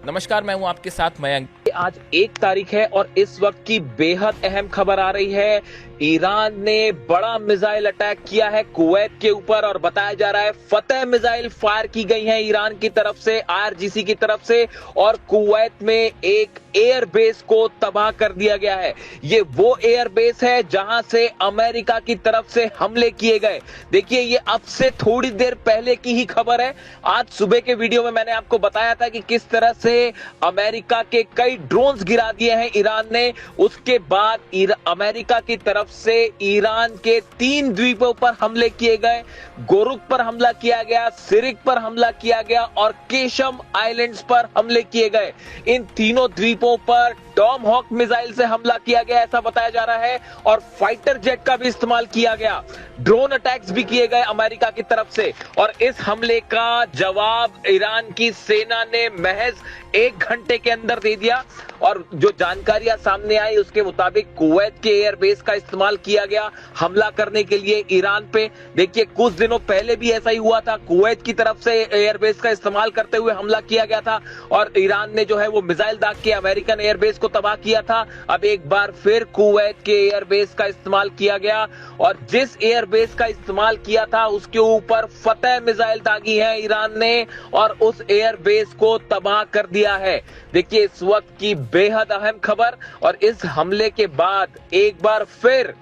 नमस्कार, मैं हूं आपके साथ मयंक। आज 1 तारीख है और इस वक्त की बेहद अहम खबर आ रही है। ईरान ने बड़ा मिसाइल अटैक किया है कुवैत के ऊपर और बताया जा रहा है फतह मिसाइल फायर की गई है ईरान की तरफ से, आईआरजीसी की तरफ से, और कुवैत में एक एयरबेस को तबाह कर दिया गया है। ये वो एयरबेस है जहां से अमेरिका की तरफ से हमले किए गए। देखिए, ये अब से थोड़ी देर पहले की ही खबर है। आज सुबह के वीडियो में मैंने आपको बताया था कि किस तरह से अमेरिका के कई ड्रोन्स गिरा दिए हैं ईरान ने। उसके बाद अमेरिका की तरफ से ईरान के 3 द्वीपों पर हमले किए गए। गोरुक पर हमला किया गया, सिरिक पर हमला किया गया और केशम आइलैंड्स पर हमले किए गए। इन तीनों द्वीपों पर टॉमहॉक मिसाइल से हमला किया गया, ऐसा बताया जा रहा है, और फाइटर जेट का भी इस्तेमाल किया गया। ड्रोन अटैक्स भी किए गए अमेरिका की तरफ से, और इस हमले का जवाब ईरान की सेना ने महज 1 घंटे के अंदर दे दिया। और जो जानकारियां सामने आई उसके मुताबिक कुवैत के एयरबेस का इस्तेमाल किया गया हमला करने के लिए ईरान पे। देखिए, कुछ दिनों पहले भी ऐसा ही हुआ था, कुवैत की तरफ से एयरबेस का इस्तेमाल करते हुए हमला किया गया था और ईरान ने जो है वो मिसाइल दाग के अमेरिकन एयरबेस को तबाह किया था। अब एक बार फिर कुवैत के एयरबेस का इस्तेमाल किया गया और जिस एयरबेस का इस्तेमाल किया था उसके ऊपर फतह मिसाइल दागी है ईरान ने और उस एयरबेस को तबाह कर दिया है। देखिए, इस वक्त की बेहद अहम खबर, और इस हमले के बाद एक बार फिर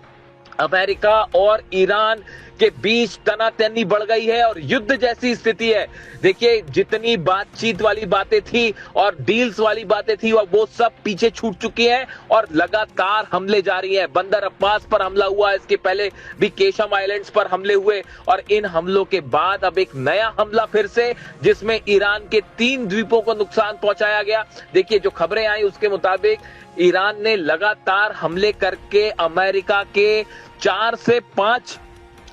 अमेरिका और ईरान के बीच तनातनी बढ़ गई है और युद्ध जैसी स्थिति है। देखिए, जितनी बातचीत वाली बातें थी और डील्स वाली बातें थी वो सब पीछे छूट चुकी हैं और लगातार हमले जारी हैं। बंदर अब्बास पर हमला हुआ, इसके पहले भी केशम आइलैंड्स पर हमले हुए और इन हमलों के बाद अब एक नया हमला फिर से, जिसमें ईरान के 3 द्वीपों को नुकसान पहुंचाया गया। देखिए, जो खबरें आई उसके मुताबिक ईरान ने लगातार हमले करके अमेरिका के 4 से 5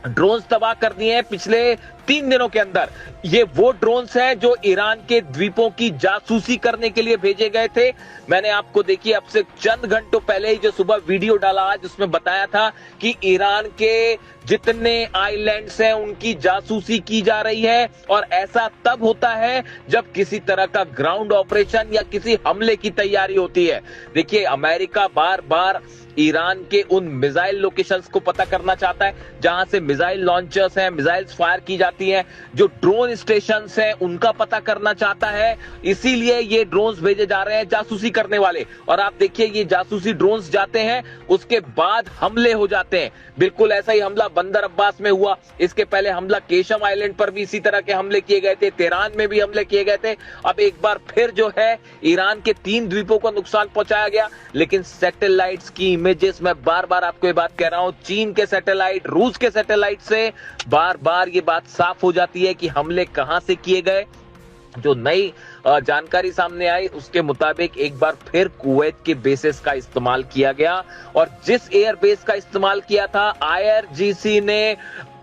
ड्रोन तबाह कर दिए हैं पिछले 3 दिनों के अंदर। ये वो ड्रोन्स हैं जो ईरान के द्वीपों की जासूसी करने के लिए भेजे गए थे। मैंने आपको देखिए अब से चंद घंटों पहले ही जो सुबह वीडियो डाला आज उसमें बताया था कि ईरान के जितने आइलैंड्स हैं उनकी जासूसी की जा रही है और ऐसा तब होता है जब किसी तरह का ग्राउंड ऑपरेशन या किसी हमले की तैयारी होती है। देखिए, अमेरिका बार बार ईरान के उन मिसाइल लोकेशंस को पता करना चाहता है जहां से मिसाइल लॉन्चर्स हैं, मिसाइल्स फायर की जाती हैं, जो ड्रोन स्टेशंस हैं उनका पता करना चाहता है। इसीलिए ये ड्रोन्स भेजे जा रहे हैं जासूसी करने वाले। और आप देखिए, ये जासूसी ड्रोन्स जाते हैं, उसके बाद हमले हो जाते हैं। बिल्कुल ऐसा ही हमला बंदर अब्बास में हुआ। इसके पहले हमला केशम आइलैंड पर भी इसी तरह के हमले किए गए थे, तेहरान में भी हमले किए गए थे। अब एक बार फिर जो है ईरान के 3 द्वीपों को नुकसान पहुंचाया गया। लेकिन सैटेलाइट्स की इमेजेस, मैं बार बार आपको ये बात कह रहा हूं, चीन के सैटेलाइट, रूस के सैटेलाइट से बार बार ये बात साफ हो जाती है कि हमले कहां से किए गए। जो नई जानकारी सामने आई उसके मुताबिक एक बार फिर कुवैत के बेसेस का इस्तेमाल किया गया और जिस एयरबेस का इस्तेमाल किया था आईआरजीसी ने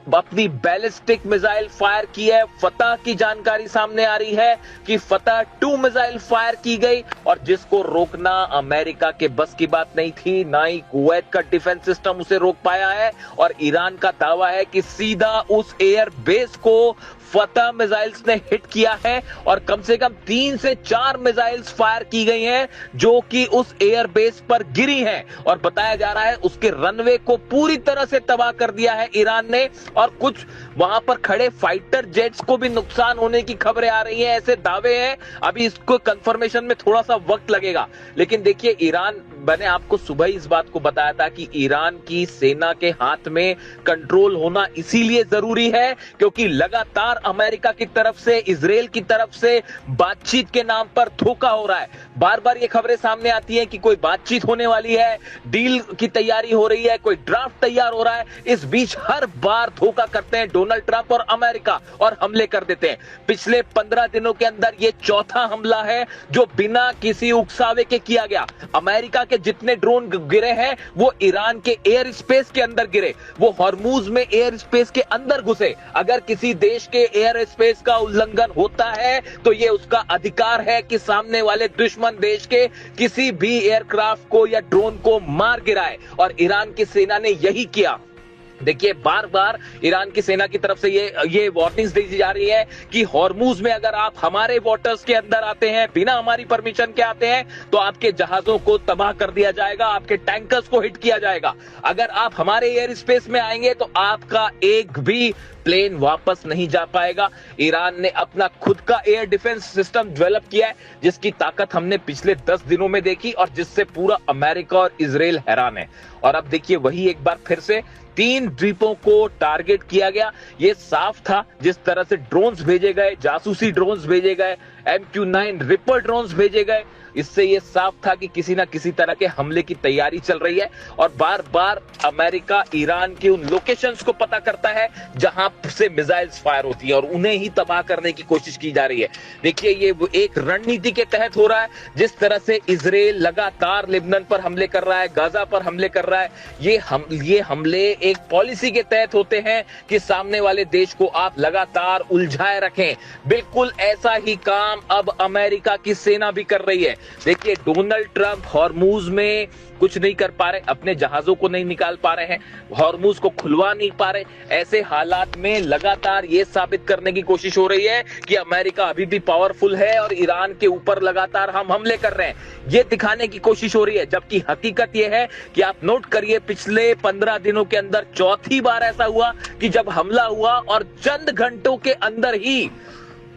अपनी बैलिस्टिक मिसाइल फायर की है। फतह की जानकारी सामने आ रही है कि फतह 2 मिसाइल फायर की गई और जिसको रोकना अमेरिका के बस की बात नहीं थी, ना ही कुवैत का डिफेंस सिस्टम उसे रोक पाया है। और ईरान का दावा है कि सीधा उस एयर बेस को फतह मिसाइल्स ने हिट किया है और कम से कम 3 से 4 मिसाइल्स फायर की गई हैं जो कि उस एयर बेस पर गिरी हैं और बताया जा रहा है उसके रनवे को पूरी तरह से तबाह कर दिया है ईरान ने और कुछ वहां पर खड़े फाइटर जेट्स को भी नुकसान होने की खबरें आ रही हैं, ऐसे दावे हैं। अभी इसको कंफर्मेशन में थोड़ा सा वक्त लगेगा। लेकिन देखिए, ईरान, मैंने आपको सुबह ही इस बात को बताया था कि ईरान की सेना के हाथ में कंट्रोल होना इसीलिए जरूरी है क्योंकि लगातार अमेरिका की तरफ से, इजराइल की तरफ से बातचीत के नाम पर धोखा हो रहा है। बार बार ये खबरें सामने आती हैं कि कोई बातचीत होने वाली है, डील की तैयारी हो रही है, कोई ड्राफ्ट तैयार हो रहा है। इस बीच हर बार धोखा करते हैं डोनाल्ड ट्रंप और अमेरिका और हमले कर देते हैं। पिछले 15 दिनों के अंदर ये चौथा हमला है जो बिना किसी उकसावे के किया गया। अमेरिका के जितने ड्रोन गिरे हैं वो ईरान के एयर स्पेस के अंदर गिरे, वो हॉर्मूज में एयर स्पेस के अंदर घुसे। अगर किसी देश के एयर स्पेस का उल्लंघन होता है तो ये उसका अधिकार है कि सामने वाले दुश्मन देश के किसी भी एयरक्राफ्ट को या ड्रोन को मार गिराए और ईरान की सेना ने यही किया। देखिए बार बार ईरान की सेना की तरफ से ये वार्निंग्स दी जा रही है कि हॉर्मूज में अगर आप हमारे वाटर्स के अंदर आते हैं, बिना हमारी परमिशन के आते हैं, तो आपके जहाजों को तबाह कर दिया जाएगा, आपके टैंकर्स को हिट किया जाएगा। अगर आप हमारे एयर स्पेस में आएंगे तो आपका एक भी प्लेन वापस नहीं जा पाएगा। ईरान ने अपना खुद का एयर डिफेंस सिस्टम डेवलप किया है, जिसकी ताकत हमने पिछले 10 दिनों में देखी और जिससे पूरा अमेरिका और इजराइल हैरान है। और अब देखिए वही एक बार फिर से 3 द्वीपों को टारगेट किया गया। ये साफ था, जिस तरह से ड्रोन्स भेजे गए, जासूसी ड्रोन्स भेजे गए, MQ-9 रिपर ड्रोन्स भेजे गए, इससे ये साफ था कि किसी ना किसी तरह के हमले की तैयारी चल रही है। और बार बार अमेरिका ईरान के उन लोकेशंस को पता करता है जहां से मिसाइल्स फायर होती है और उन्हें ही तबाह करने की कोशिश की जा रही है। देखिए ये एक रणनीति के तहत हो रहा है। जिस तरह से इजराइल लगातार लेबनान पर हमले कर रहा है, गाजा पर हमले कर रहा है, ये हमले एक पॉलिसी के तहत होते हैं कि सामने वाले देश को आप लगातार उलझाए रखें। बिल्कुल ऐसा ही काम अब अमेरिका की सेना भी कर रही है। देखिए डोनाल्ड ट्रंप हॉर्मूज में कुछ नहीं कर पा रहे, अपने जहाजों को नहीं निकाल पा रहे हैं, हॉर्मूज को खुलवा नहीं पा रहे। ऐसे हालात में लगातार ये साबित करने की कोशिश हो रही है कि अमेरिका अभी भी पावरफुल है और ईरान के ऊपर लगातार हम हमले कर रहे हैं, ये दिखाने की कोशिश हो रही है। जबकि हकीकत ये है कि आप नोट करिए, पिछले 15 दिनों के अंदर चौथी बार ऐसा हुआ कि जब हमला हुआ और चंद घंटों के अंदर ही,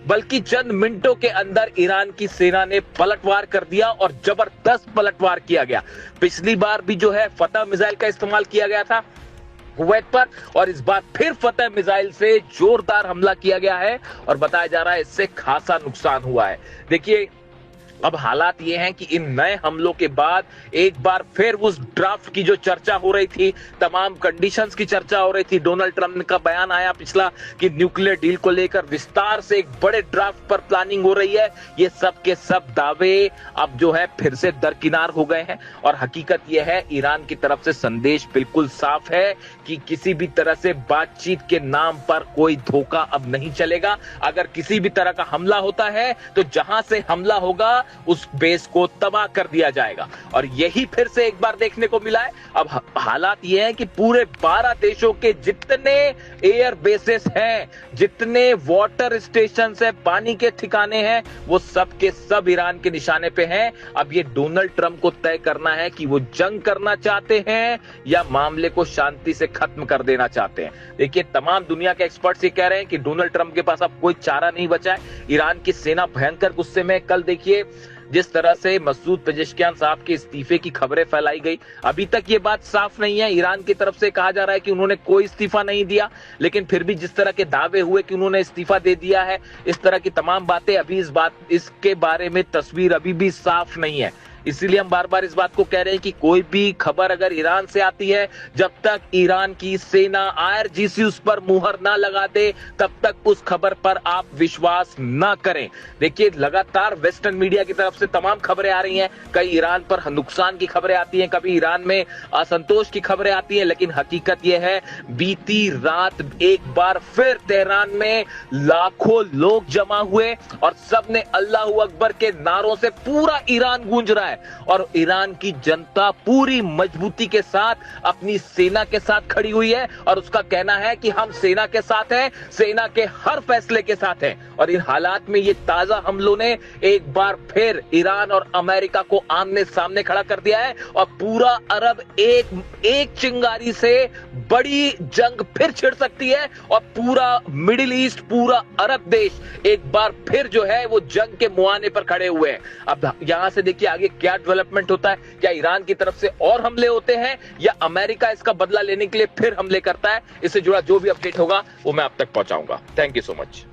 बल्कि चंद मिनटों के अंदर ईरान की सेना ने पलटवार कर दिया और जबरदस्त पलटवार किया गया। पिछली बार भी जो है फतह मिसाइल का इस्तेमाल किया गया था कुवैत पर, और इस बार फिर फतह मिसाइल से जोरदार हमला किया गया है और बताया जा रहा है इससे खासा नुकसान हुआ है। देखिए अब हालात ये हैं कि इन नए हमलों के बाद एक बार फिर उस ड्राफ्ट की जो चर्चा हो रही थी, तमाम कंडीशंस की चर्चा हो रही थी, डोनाल्ड ट्रंप का बयान आया पिछला कि न्यूक्लियर डील को लेकर विस्तार से एक बड़े ड्राफ्ट पर प्लानिंग हो रही है, ये सब के सब दावे अब जो है फिर से दरकिनार हो गए हैं। और हकीकत यह है ईरान की तरफ से संदेश बिल्कुल साफ है कि किसी भी तरह से बातचीत के नाम पर कोई धोखा अब नहीं चलेगा। अगर किसी भी तरह का हमला होता है तो जहां से हमला होगा उस बेस को तबाह कर दिया जाएगा। और यही फिर से एक बार देखने को मिला है। अब हालात ये हैं कि पूरे 12 देशों के जितने एयर बेसेस हैं, जितने वाटर स्टेशन है, पानी के ठिकाने हैं, वो सब के सब ईरान के निशाने पे हैं। अब ये डोनाल्ड ट्रंप को तय करना है कि वो जंग करना चाहते हैं या मामले को शांति से खत्म कर देना चाहते हैं। देखिए तमाम दुनिया के एक्सपर्ट्स ये कह रहे हैं कि डोनाल्ड ट्रंप के पास अब कोई चारा नहीं बचा है। ईरान की सेना भयंकर गुस्से में। कल देखिए जिस तरह से मसूद पेजेश्कियान साहब के इस्तीफे की खबरें फैलाई गई, अभी तक ये बात साफ नहीं है। ईरान की तरफ से कहा जा रहा है कि उन्होंने कोई इस्तीफा नहीं दिया, लेकिन फिर भी जिस तरह के दावे हुए कि उन्होंने इस्तीफा दे दिया है, इस तरह की तमाम बातें अभी इसके बारे में तस्वीर अभी भी साफ नहीं है। इसीलिए हम बार बार इस बात को कह रहे हैं कि कोई भी खबर अगर ईरान से आती है, जब तक ईरान की सेना IRGC उस पर मुहर ना लगा दे, तब तक उस खबर पर आप विश्वास ना करें। देखिए लगातार वेस्टर्न मीडिया की तरफ से तमाम खबरें आ रही हैं, कई ईरान पर नुकसान की खबरें आती हैं, कभी ईरान में असंतोष की खबरें आती हैं, लेकिन हकीकत यह है बीती रात एक बार फिर तेहरान में लाखों लोग जमा हुए और सबने अल्लाह अकबर के नारों से पूरा ईरान गूंज रहा है। और ईरान की जनता पूरी मजबूती के साथ अपनी सेना के साथ खड़ी हुई है और उसका कहना है कि हम सेना के साथ हैं, सेना के हर फैसले के साथ हैं। और इन हालात में ये ताजा हमलों ने एक बार फिर ईरान और अमेरिका को आमने सामने खड़ा कर दिया है और पूरा अरब एक चिंगारी से बड़ी जंग फिर छिड़ सकती है और पूरा मिडिल ईस्ट, पूरा अरब देश एक बार फिर जो है वो जंग के मुहाने पर खड़े हुए हैं। अब यहां से देखिए आगे क्या डेवलपमेंट होता है, क्या ईरान की तरफ से और हमले होते हैं या अमेरिका इसका बदला लेने के लिए फिर हमले करता है। इससे जुड़ा जो भी अपडेट होगा वो मैं आप तक पहुंचाऊंगा। Thank you so much.